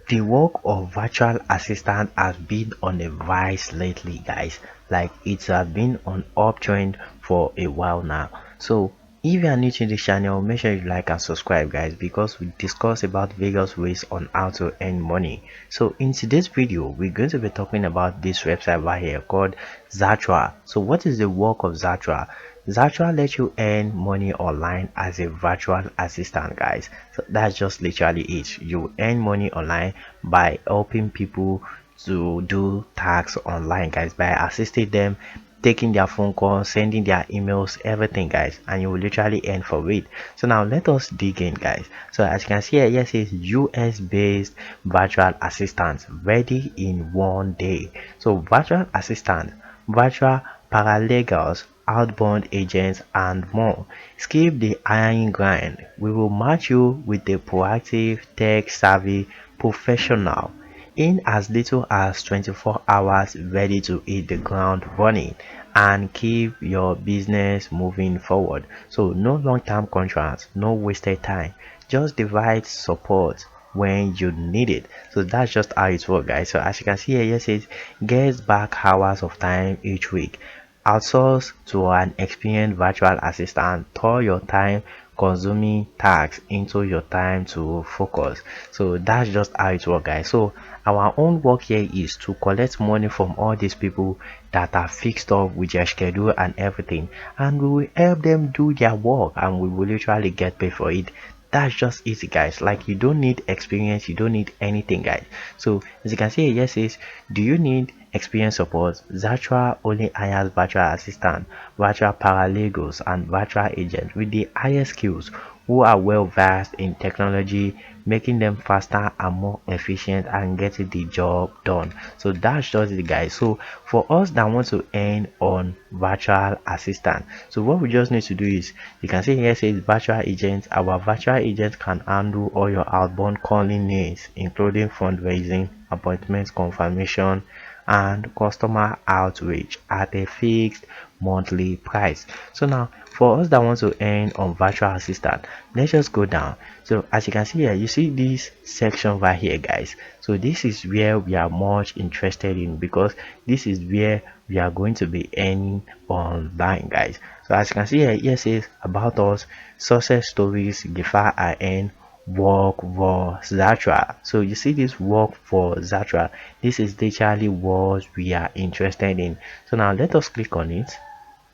The work of virtual assistant has been on a rise lately, guys. Like it has been on uptrend for a while now. So if you are new to this channel, make sure you like and subscribe, guys, because we discuss about various ways on how to earn money. So in today's video, we're going to be talking about this website right here called Zirtual. So what is the work of Zirtual? Zirtual lets you earn money online as a virtual assistant, guys. So that's just literally it. You earn money online by helping people to do tasks online, guys, by assisting them, taking their phone calls, sending their emails, everything, guys, and you will literally earn for it. So now let us dig in, guys. So as you can see here, yes, it's US based virtual assistant ready in 1 day. So virtual assistant, virtual paralegals, outbound agents, and more. Skip the iron grind. We will match you with a proactive, tech savvy professional in as little as 24 hours, ready to hit the ground running and keep your business moving forward. So no long-term contracts, no wasted time, just the right support when you need it. So that's just how it works, guys. So as you can see here, yes, it gets back hours of time each week. Outsource to an experienced virtual assistant. Turn your time consuming tasks into your time to focus. So that's just how it works, guys. So our own work here is to collect money from all these people that are fixed up with their schedule and everything, and we will help them do their work and we will literally get paid for it. That's just easy, guys. Like, you don't need experience, you don't need anything, guys. So as you can see, yes, is do you need experience support? Zirtual only hires virtual assistant, virtual paralegals, and virtual agents with the highest skills who are well versed in technology, making them faster and more efficient and getting the job done. So that's just it, guys. So for us that want to earn on virtual assistant, so what we just need to do is, you can see here says virtual agents. Our virtual agent can handle all your outbound calling needs, including fundraising, appointment confirmation, and customer outreach at a fixed monthly price. So now for us that want to earn on virtual assistant, let's just go down. So as you can see here, you see this section right here, guys. So this is where we are much interested in, because this is where we are going to be earning online, guys. So as you can see here, it says about us, success stories, Gifar I earn, work for Zirtual. So you see this work for Zirtual, this is literally what we are interested in. So now let us click on it.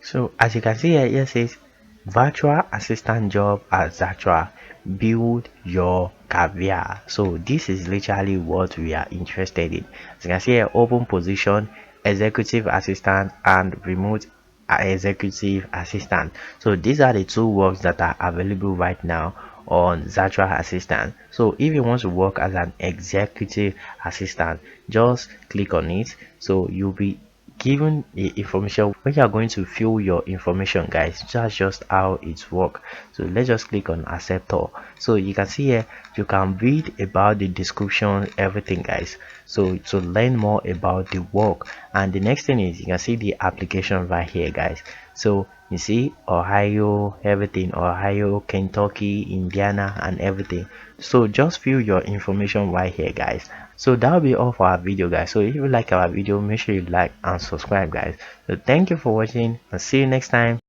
So as you can see here, it says virtual assistant job at Zirtual, build your career. So this is literally what we are interested in. As you can see here, open position, executive assistant and remote executive assistant. So these are the two works that are available right now on Zirtual assistant. So if you want to work as an executive assistant, just click on it. So you'll be given the information when you are going to fill your information, guys. That's just how it works. So let's just click on accept all. So you can see here, you can read about the description, everything, guys. So to learn more about the work, and the next thing is, you can see the application right here, guys. So you see Ohio, everything, Ohio, Kentucky, Indiana, and everything. So just fill your information right here, guys. So that'll be all for our video, guys. So if you like our video, make sure you like and subscribe, guys. So thank you for watching and see you next time.